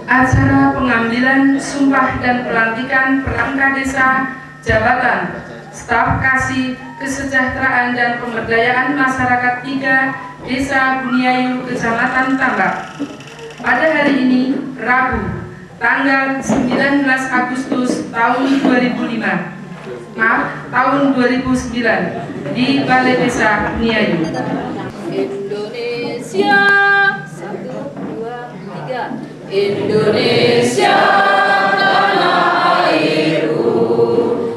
Acara pengambilan sumpah dan pelantikan perangkat desa, jabatan, staf kasih, kesejahteraan dan pemberdayaan masyarakat 3 Desa Buniayu, Kecamatan Tambak. Pada hari ini, Rabu, tanggal 19 Agustus tahun 2009, di Balai Desa Buniayu. Indonesia, 1, 2, 3. Indonesia, tanah airku,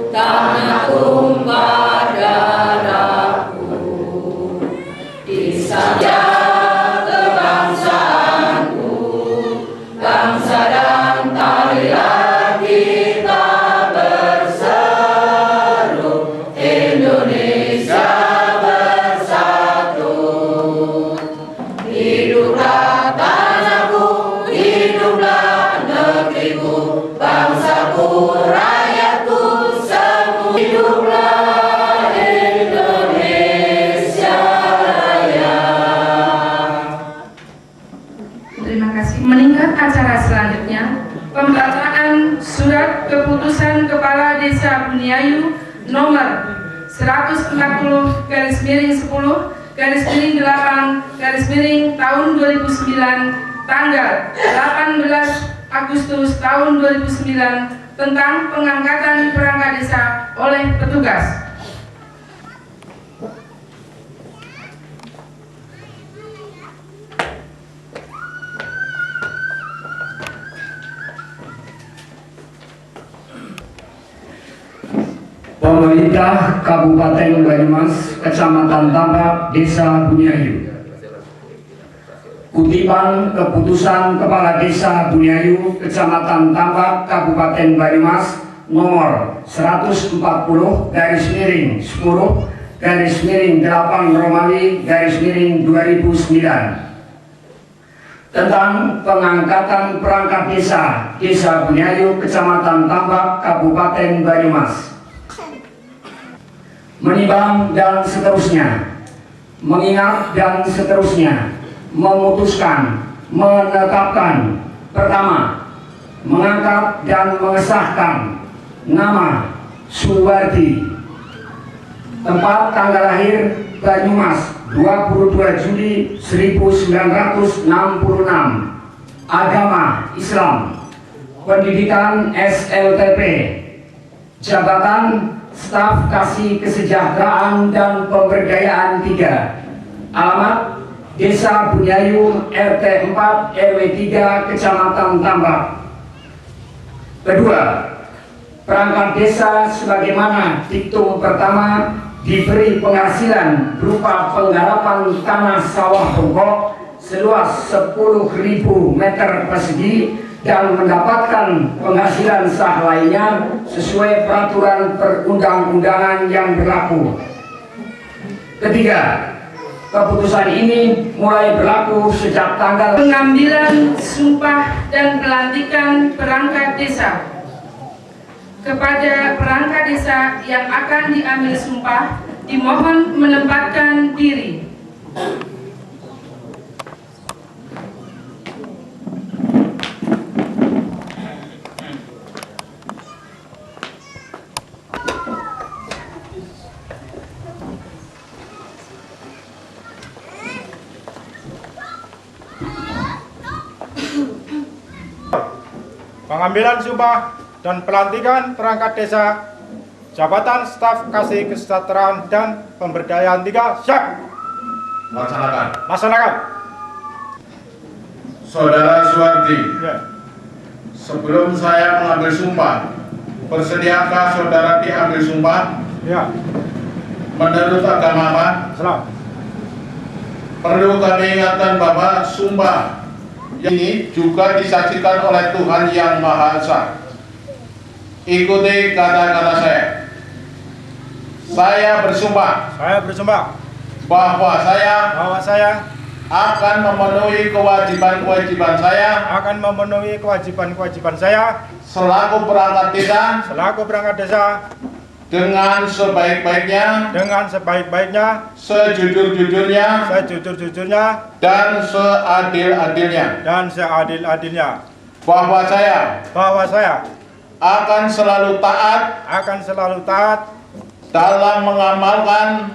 tanah tumpah darahku, di sana kebangsaanku, bangsa dan marilah kita berseru, Indonesia bersatu. Hiduplah tanahku, hiduplah negeriku, bangsaku, rakyatku, semua. Hiduplah Indonesia Raya. Terima kasih. Meningkat acara selanjutnya, pembacaan surat keputusan Kepala Desa Buniayu nomor 140/10/8 tahun 2009 tanggal 18 Agustus tahun 2009 tentang pengangkatan perangkat desa oleh petugas. Pemerintah Kabupaten Banyumas, Kecamatan Tambak, Desa Buniayu. Kutipan keputusan Kepala Desa Buniayu, Kecamatan Tambak, Kabupaten Banyumas nomor 140/10/8/2009 tentang pengangkatan perangkat Desa Buniayu, Kecamatan Tambak, Kabupaten Banyumas. Menimbang dan seterusnya, mengingat dan seterusnya, memutuskan, menetapkan. Pertama, mengangkat dan mengesahkan nama Suwardi, tempat tanggal lahir Banyumas 22 Juli 1966, agama Islam, pendidikan SLTP, jabatan staf kasih kesejahteraan dan pemberdayaan 3, alamat Desa Buniayu, RT 4 RW 3 Kecamatan Tambak. Kedua, perangkat desa sebagaimana diktum pertama diberi penghasilan berupa penggarapan tanah sawah rokok seluas 10.000 meter persegi dan mendapatkan penghasilan sah lainnya sesuai peraturan perundang-undangan yang berlaku. Ketiga, keputusan ini mulai berlaku sejak tanggal Pengambilan sumpah dan pelantikan perangkat desa. Kepada perangkat desa yang akan diambil sumpah, dimohon menempatkan diri. Pengambilan sumpah dan pelantikan perangkat desa, jabatan staf kasih kesejahteraan dan pemberdayaan 3, siap. Laksanakan. Saudara Suwardi, Ya. sebelum saya mengambil sumpah, bersediakah saudara diambil sumpah? Ya. Menurut agama apa? Islam. Perlu kami ingatkan bahwa sumpah ini juga disaksikan oleh Tuhan Yang Maha Esa. Ikuti kata-kata saya. Saya bersumpah bahwa saya akan memenuhi kewajiban-kewajiban saya selaku perangkat desa dengan sebaik-baiknya, sejujur-jujurnya, dan seadil-adilnya. bahwa saya akan selalu taat dalam mengamalkan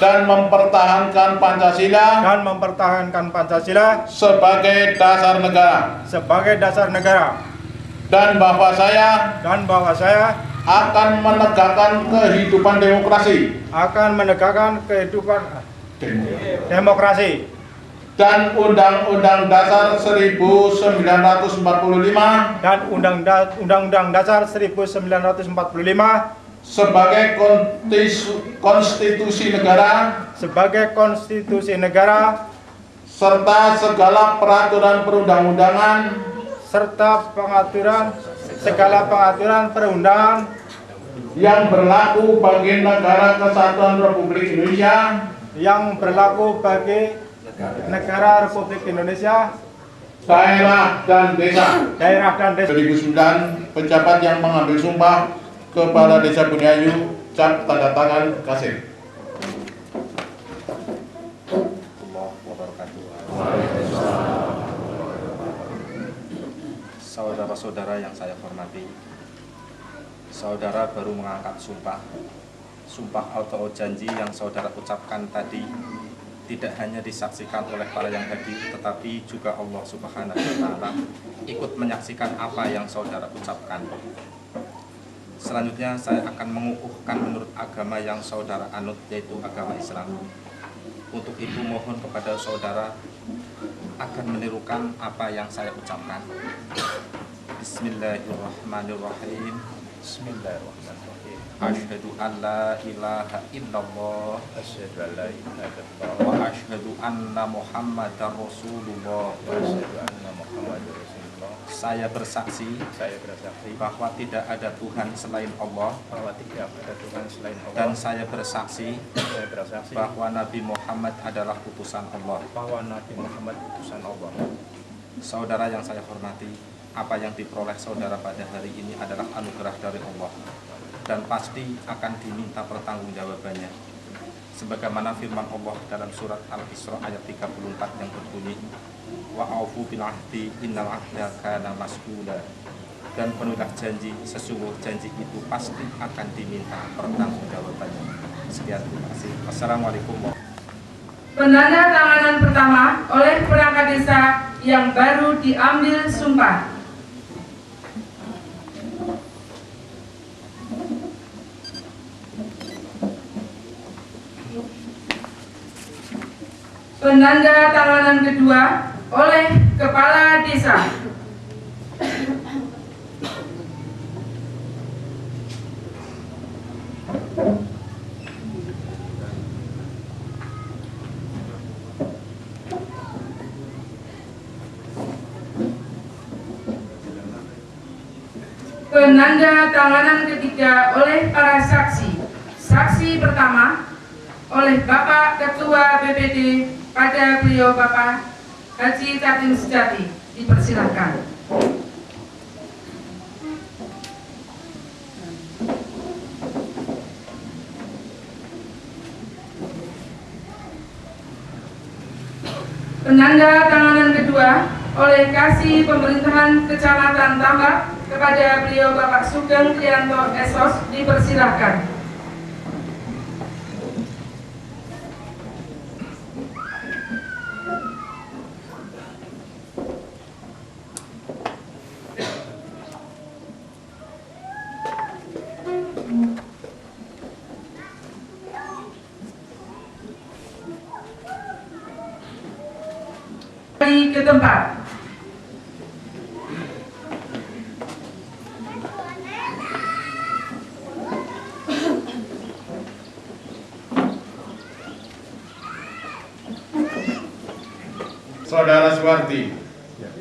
dan mempertahankan Pancasila sebagai dasar negara dan bahwa saya akan menegakkan kehidupan demokrasi dan Undang-Undang Dasar 1945 sebagai konstitusi negara serta segala peraturan perundang-undangan yang berlaku bagi Negara Kesatuan Republik Indonesia daerah dan desa. 2009 pejabat yang mengambil sumpah Kepala Desa Bumiayu, cap tanda tangan Kasih. Saudara-saudara yang saya hormati, saudara baru mengangkat sumpah atau janji yang saudara ucapkan tadi tidak hanya disaksikan oleh para yang hadir, tetapi juga Allah Subhanahu wa Ta'ala ikut menyaksikan apa yang saudara ucapkan. Selanjutnya saya akan mengukuhkan menurut agama yang saudara anut, yaitu agama Islam. Untuk itu mohon kepada saudara akan menirukan apa yang saya ucapkan. Bismillahirrahmanirrahim. Asyhadu an la ilaha illallah wa asyhadu anna Muhammadar Rasulullah. Saya bersaksi bahwa tidak ada Tuhan selain Allah, dan saya bersaksi bahwa Nabi Muhammad adalah utusan Allah. Saudara yang saya hormati, apa yang diperoleh saudara pada hari ini adalah anugerah dari Allah dan pasti akan diminta pertanggungjawabannya. Sebagaimana firman Allah dalam surat Al-Isra ayat 34 yang berbunyi, wa aufu bil ahdi innal ahda kana mas'ula. Dan penuhilah janji, sesungguh janji itu pasti akan diminta pertanggungjawabannya. Sekian, terima kasih. Wassalamualaikum warahmatullahi wabarakatuh. Penandatanganan pertama oleh perangkat desa yang baru diambil sumpah. Penandatanganan kedua oleh Kepala Desa. Penandatanganan ketiga oleh para saksi. Saksi pertama oleh Bapak Ketua BPD, pada beliau Bapak Haji Katim Sejati, dipersilahkan. Penandatanganan kedua oleh Kasih Pemerintahan Kecamatan Tambak, kepada beliau Bapak Sugeng Trianto Esos, dipersilahkan. Ke tempat. Saudara Suwarti,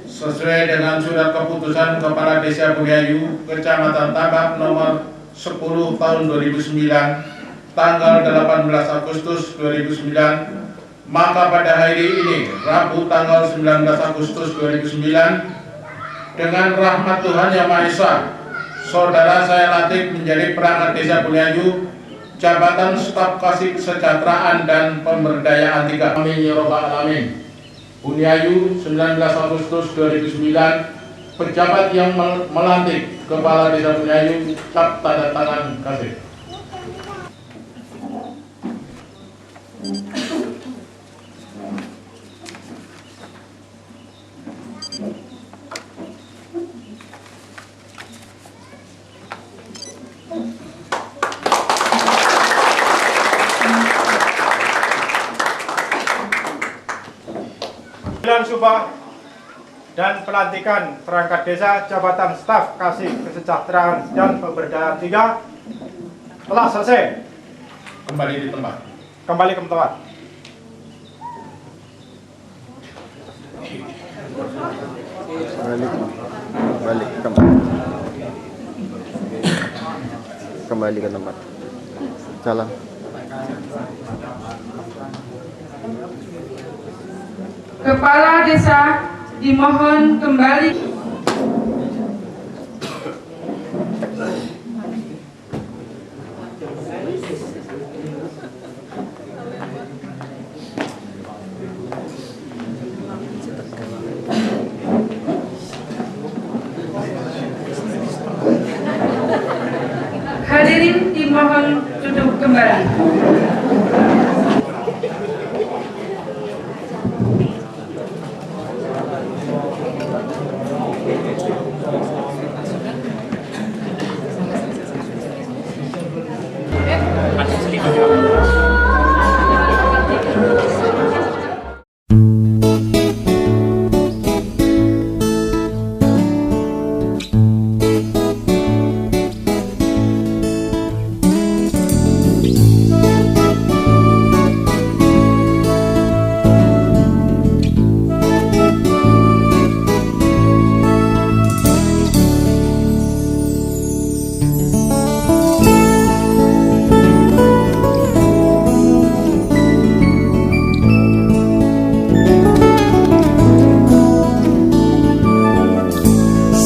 sesuai dengan surat keputusan Kepala Desa Bumiayu, Kecamatan Tambak nomor 10 tahun 2009, tanggal 18 Agustus 2009, maka pada hari ini, Rabu tanggal 19 Agustus 2009, dengan rahmat Tuhan Yang Maha Esa, saudara saya latih menjadi perangkat Desa Bumiayu, Jabatan Staf Kasih Kesejahteraan dan Pemberdayaan 3. Amin ya Rabbal Alamin. Bumiayu 19 Agustus 2009 pejabat yang melantik Kepala Desa Bumiayu cap tanda tangan kasih. Pemilihan sumpah dan pelantikan perangkat desa jabatan staf kasih kesejahteraan dan pemberdayaan 3 telah selesai. Kembali di tempat. Kembali ke tempat. Kembali ke tempat. Jalan. Kepala desa dimohon kembali. Hadirin dimohon duduk kembali.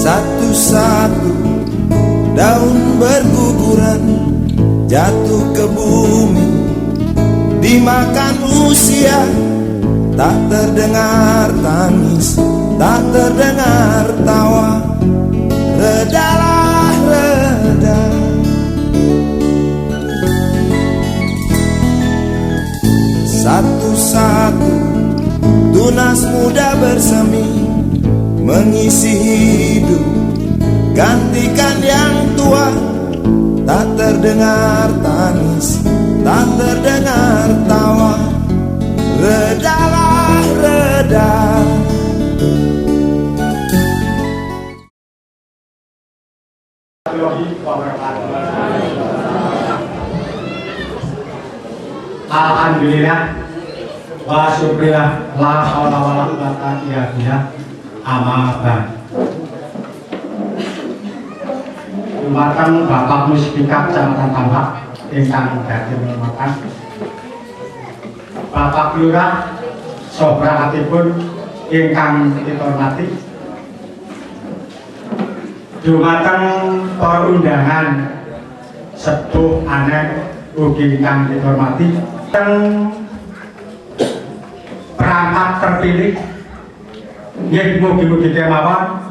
Satu-satu daun berguguran jatuh ke bumi, dimakan usia. Tak terdengar tangis, tak terdengar tawa. Redalah, reda. Satu-satu tunas muda bersemi, mengisi hidup, gantikan yang tua. Tak terdengar tangis, tak terdengar tawa. Redalah, reda. Alhamdulillah wa syukurillah la haula wala quwwata illa billah. Amma ba'd. Dumateng Bapak Muspika Kecamatan Tambak ingkang dadi hormatan, Bapak Lurah sobrakatipun ingkang dihormati, dumateng para undangan sepuh anek ugi ingkang dihormati, teng perangkat terpilih nggih mugi-mugi kemawon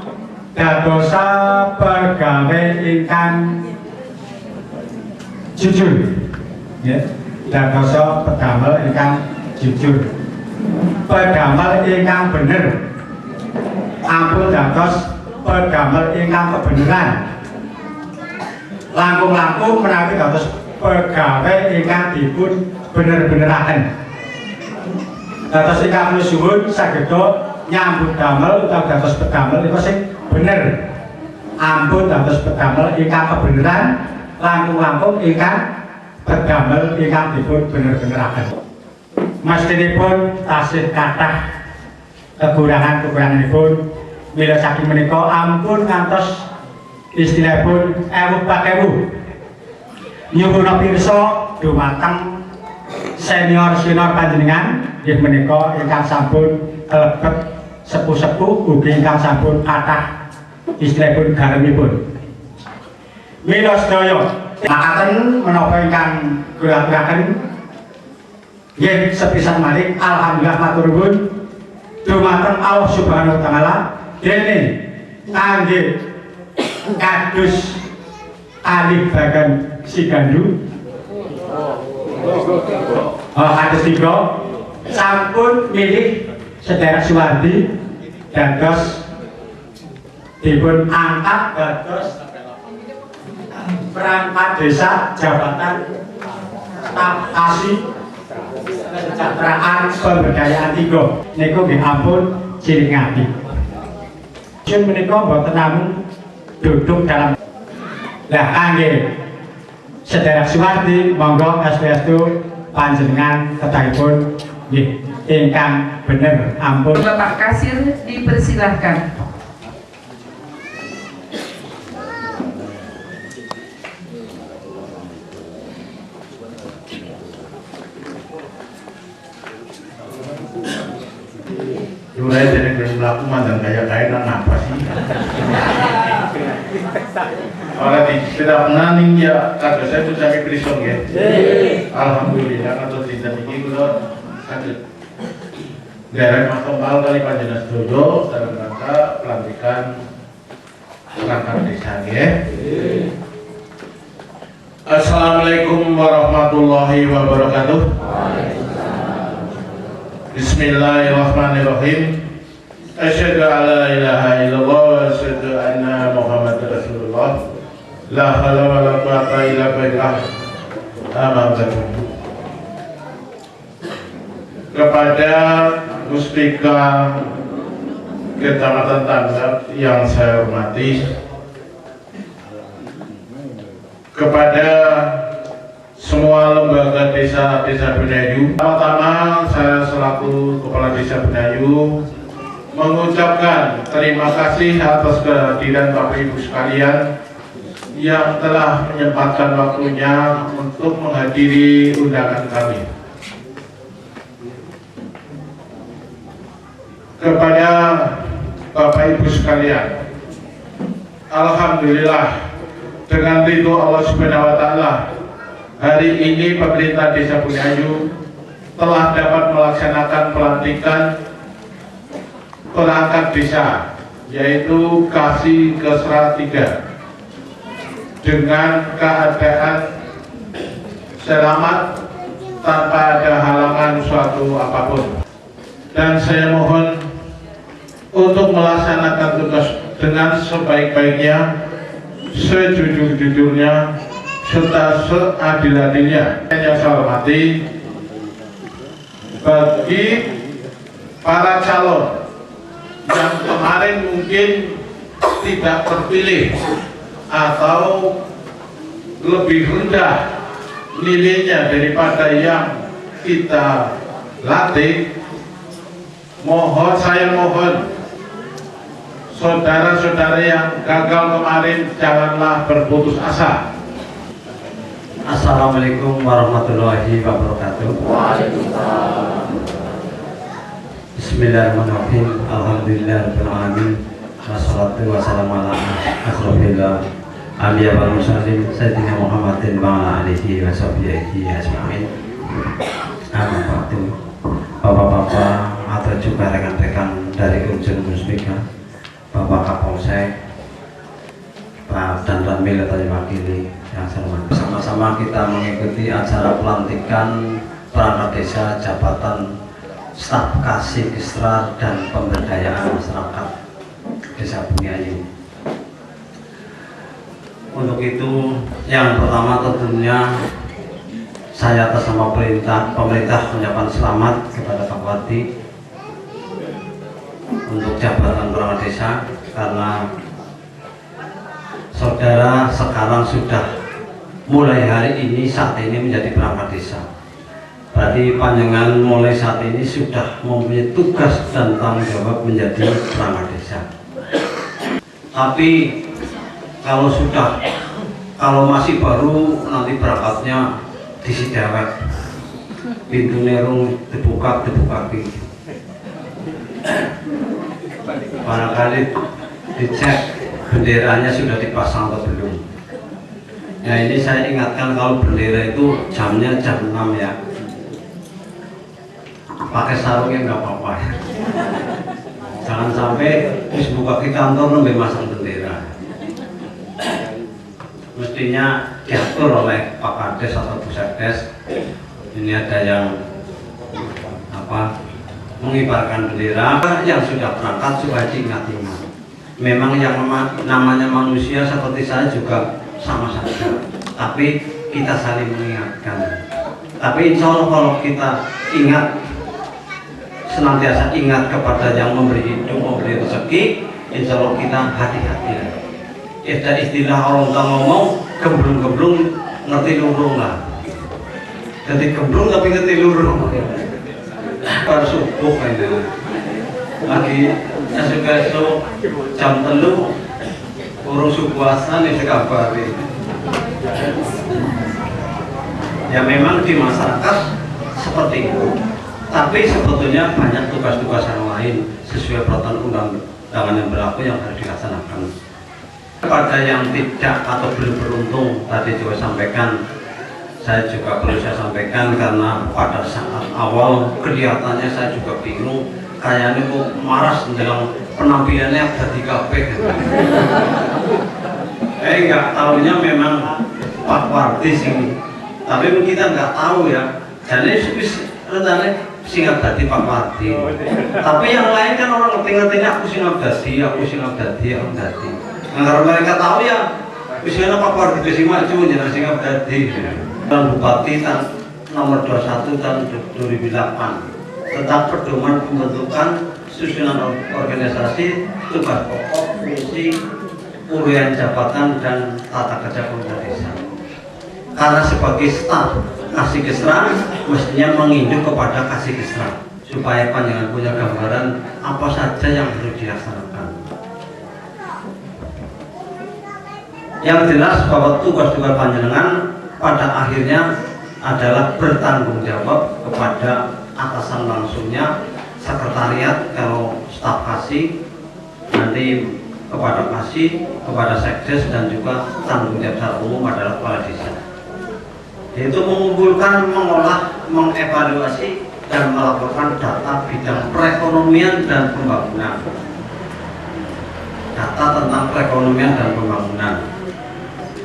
dadosa pegawai ingkang jujur, ya, dadosa pedamel ingkang jujur, pedamel ingkang bener, ampun dados pedamel ingkang kebenaran, langkung-langkung menawi dados pegawai ingkang dipun bener-beneraken. Dados ingkang nusuhun sageda nyambut damel utawi dados pedamel niku sing bener, ampun dados pedamel ingkang kebenaran, langkung-langkung ingkang pedamel ingkang dipun bener-beneraken. Mestinipun tasih kathah kekurangan-kekuranganipun, mila saking menika ampun ngantos istilahipun ewu pakewu nyuwun pirsa dumateng senior-senior panjenengan nggih menika ingkang sampun kalebet sepuh-sepuh ugi ingkang sampun kathah istilahipun garemipun. Mila sedaya makaten menapa ingkang kula aturaken nggih sepisan malih alhamdulillah matur nuwun dumateng Allah Subhanahu wa taala dene kangge kados alih bagan Sigandu kados 3 sampun milih Sedherek Suwardi dados dipun angkat dados perangkat desa jabatan staf kasih kesejahteraan pemberdayaan 3 niku nggih ampun ciringati. Yen menika mboten namung duduk dalam lah kangge Sedherek Suwardi monggo SPSU panjenengan ketanipun nggih ingkang bener ampun. Bapak Kasir dipersilahkan. Mulai dari berlaku mandan kayak nang apa sih? Orang tidak naning ya kado saya tuh sampai prisong ya. Alhamdulillah atau tidak ini kalau sakit. Daerah Makomal kali Panjenas Dodo dalam rangka pelantikan perangkat desa ya. Assalamualaikum warahmatullahi wabarakatuh. Bismillahirrahmanirrahim. Asyhadu an la ilaha illallah wa asyhadu anna Muhammadar Rasulullah. La haula wa la quwwata illa billah. Amma ba'du. Kepada Muspika Kecamatan Tanggap yang saya hormati, kepada semua lembaga desa-desa Benayu. Pertama, saya selaku Kepala Desa Benayu mengucapkan terima kasih atas kehadiran Bapak Ibu sekalian yang telah menyempatkan waktunya untuk menghadiri undangan kami. Kepada Bapak Ibu sekalian, alhamdulillah dengan ridho Allah Subhanahu wa taala, hari ini pemerintah Desa Benayu telah dapat melaksanakan pelantikan perangkat desa, yaitu Kasih Kesra 3 dengan keadaan selamat tanpa ada halangan suatu apapun. Dan saya mohon untuk melaksanakan tugas dengan sebaik-baiknya, sejujur-jujurnya, serta seadil-adilnya. Yang saya hormati, bagi para calon yang kemarin mungkin tidak terpilih atau lebih rendah nilainya daripada yang kita latih, saya mohon saudara-saudara yang gagal kemarin janganlah berputus asa. Assalamualaikum warahmatullahi wabarakatuh. Bismillahirrahmanirrahim. Alhamdulillahirabbil alamin. Wassalatu wassalamu ala asyrofil anbiya wal mursalin sayyidina Muhammadin wa ala alihi wa sahbihi ajmain. Amma ba'du. Bapak-bapak atau juga rekan-rekan dari unsur Muspika, Bapak Kapolsek, Pak dan Ranmil atau wakili yang saya hormati. Sama-sama kita mengikuti acara pelantikan perangkat desa jabatan staf kasih Kesra dan pemberdayaan masyarakat Desa Benayu. Untuk itu, yang pertama tentunya saya atas nama pemerintah mengucapkan selamat kepada Pak Bupati untuk jabatan perangkat desa, karena saudara sekarang sudah mulai hari ini saat ini menjadi perangkat desa. Berarti panjenengan mulai saat ini sudah mempunyai tugas dan tanggung jawab menjadi perangkat desa. Tapi kalau masih baru, nanti berangkatnya disi dewek, pintu nerung dibuka barangkali dicek benderanya sudah dipasang atau belum. Ya, ini saya ingatkan, kalau bendera itu jamnya jam 6 ya, pakai sarungnya nggak apa-apa ya. Jangan sampai wis buka ke kantor nembe masang bendera. Mestinya diatur oleh Pak Kades atau Bu Sekdes. Ini ada yang mengibarkan bendera, yang sudah berangkat supaya diingat-ingat. Memang yang namanya manusia seperti saya juga sama saja, tapi kita saling mengingatkan. Tapi insya Allah kalau kita ingat, senantiasa ingat kepada yang memberi hidup, memberi rezeki, insya Allah kita hati-hati. Ada istilah orang tua ngomong, gemblung-gemblung ngerti lurung lah. Jadi gemblung tapi ngerti lurung. Baru subuh ini lagi esok jam 3 urung subuh asal nih sekabari. Ya memang di masyarakat seperti itu, tapi sebetulnya banyak tugas-tugas yang lain sesuai peraturan undang-undangan yang berlaku yang harus dilaksanakan. Kepada yang tidak atau belum beruntung, tadi juga sampaikan, saya juga perlu saya sampaikan karena pada saat awal kelihatannya saya juga bingung, kayaknya kok maras dalam penampilannya jadi kabeh. Nggak tahunya memang Pak Wardi sing, tapi kita nggak tahu ya. Jadi rencananya singap dadi Pak Wardi. Tapi yang lain kan orang ngerti-ngertinya aku singap dadi, aku dadi. Nah, kalau mereka tahu ya, usianya Pak Wardi besi maju jangan singap dadi. Dan Bupati nomor 21 tahun 2008 tentang pedoman pembentukan susunan organisasi, tugas pokok, fungsi, uraian jabatan dan tata kerja pemerintah desa. Karena sebagai staf kasih kesra mestinya menginduk kepada kasih kesra supaya panjenengan punya gambaran apa saja yang harus dilaksanakan. Yang jelas bahwa tugas-tugas panjenengan pada akhirnya adalah bertanggung jawab kepada atasan langsungnya, sekretariat kalau staf kasih, nanti kepada kasih, kepada sekdes, dan juga tanggung jawab secara umum adalah kepala desa. Yaitu mengumpulkan, mengolah, mengevaluasi, dan melaporkan data bidang perekonomian dan pembangunan. Data tentang perekonomian dan pembangunan.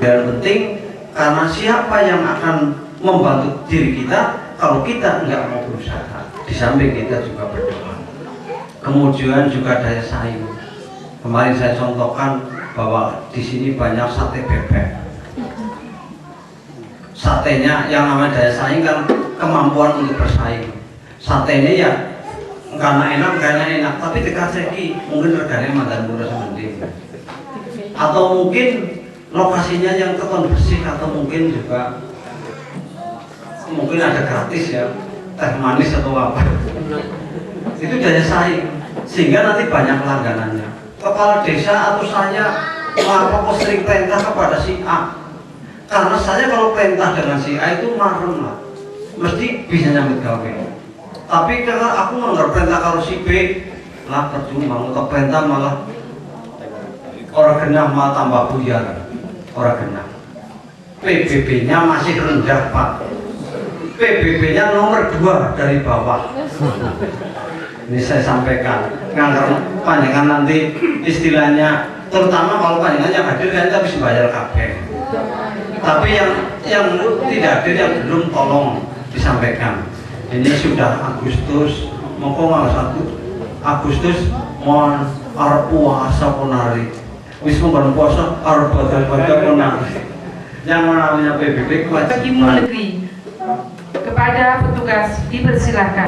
Dan penting, karena siapa yang akan membantu diri kita kalau kita nggak mau berusaha. Di samping kita juga berdoa. Kemudian juga daya saing. Kemarin saya contohkan bahwa di sini banyak sate bebek. Satenya yang namanya daya saing kan kemampuan untuk bersaing. Satenya ya karena enak, tapi dikasih mungkin reganya mandan murah semending. Atau mungkin lokasinya yang keton bersih, atau mungkin juga mungkin ada gratis ya, teh manis atau apa. Itu daya saing, sehingga nanti banyak langganannya. Kepala desa atau saya kok sering perintah kepada si A, karena saya kalau perintah dengan si A itu marem lah, mesti bisa nyambut gawe. Tapi karena aku nggak perintah kalau si B lah percuma, untuk perintah malah orang genah malah tambah buyar. Orang genah. PBB-nya masih rendah, Pak. PBB-nya nomor 2 dari bawah. Ini saya sampaikan. Karena panjangan nanti istilahnya, terutama kalau panjangan yang hadir kan kita bisa bayar kabeh. Tapi yang tidak hadir, yang belum, tolong disampaikan. Ini sudah Agustus, mongko nggak 1 Agustus mohon arep puasa ponari. Wis menggon puasa arep baca-baca ponari. Yang namanya PBB bagi negeri. Kepada petugas dipersilahkan.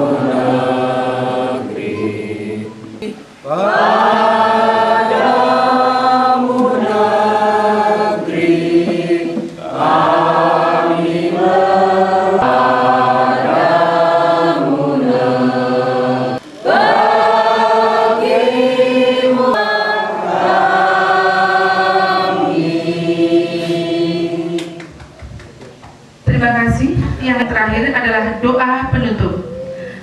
Yang terakhir adalah doa penutup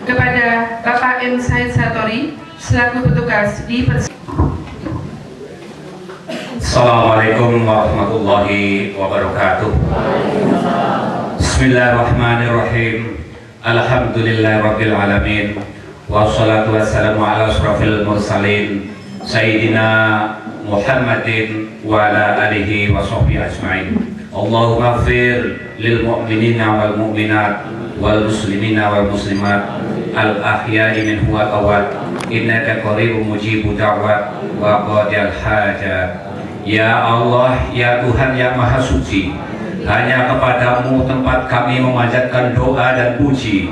kepada Bapak M. Said Satori selaku petugas di Assalamualaikum warahmatullahi wabarakatuh. Bismillahirrahmanirrahim. Alhamdulillahirabbil alamin. wassalatu wassalamu ala asrafil mursalin Sayyidina Muhammadin wa ala alihi wa sahbihi ajma'in. Allahumma ighfir lil mu'minina wal mu'minat wal muslimina wal muslimat al ahya'i minhum wal amwat innaka qaribun mujibud da'wat wa qadil hajat. Ya Allah, ya Tuhan yang Maha Suci, hanya kepadamu tempat kami memanjatkan doa dan puji.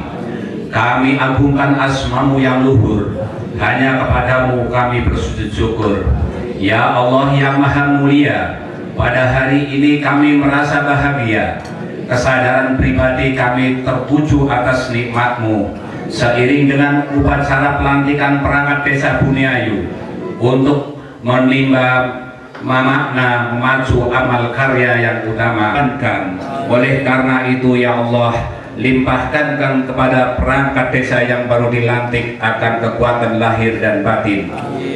Kami agungkan asmamu yang luhur, hanya kepadamu kami bersujud syukur. Ya Allah yang Maha Mulia, pada hari ini kami merasa bahagia. Kesadaran pribadi kami tertuju atas nikmat-Mu. Seiring dengan upacara pelantikan perangkat desa Bumiayu untuk menimba makna memacu amal karya yang utama. Oleh karena itu ya Allah, limpahkan kepada perangkat desa yang baru dilantik akan kekuatan lahir dan batin,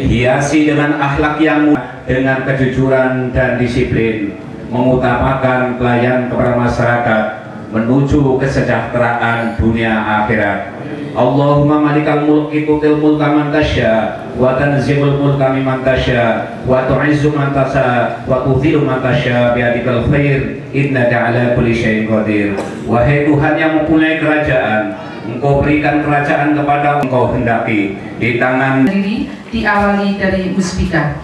hiasi dengan akhlak yang mulia, dengan kejujuran dan disiplin, mengutamakan pelayanan kepada masyarakat menuju kesejahteraan dunia akhirat. Allahumma malikal mulki tutil mulka man tasya wa tanzilul mulka mimman tasya wa tu'izzu man tasya wa tudhillu man tasya bi'adikal khair innaka ala kulli syai'in qadir. Wahai Tuhan yang mempunyai kerajaan, Engkau berikan kerajaan kepada Engkau hendaki di tangan. Diawali dari Muspika.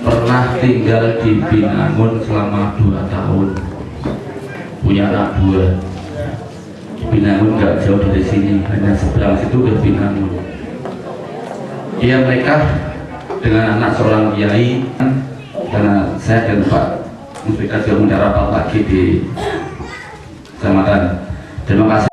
Pernah tinggal di Binangun selama 2 tahun, punya anak 2. Binangun gak jauh dari sini, hanya sebelah situ ke Binangun. Ia menikah dengan anak seorang kiai, karena saya dan Pak Muspika juga mendarapat pagi di kecamatan. Terima kasih.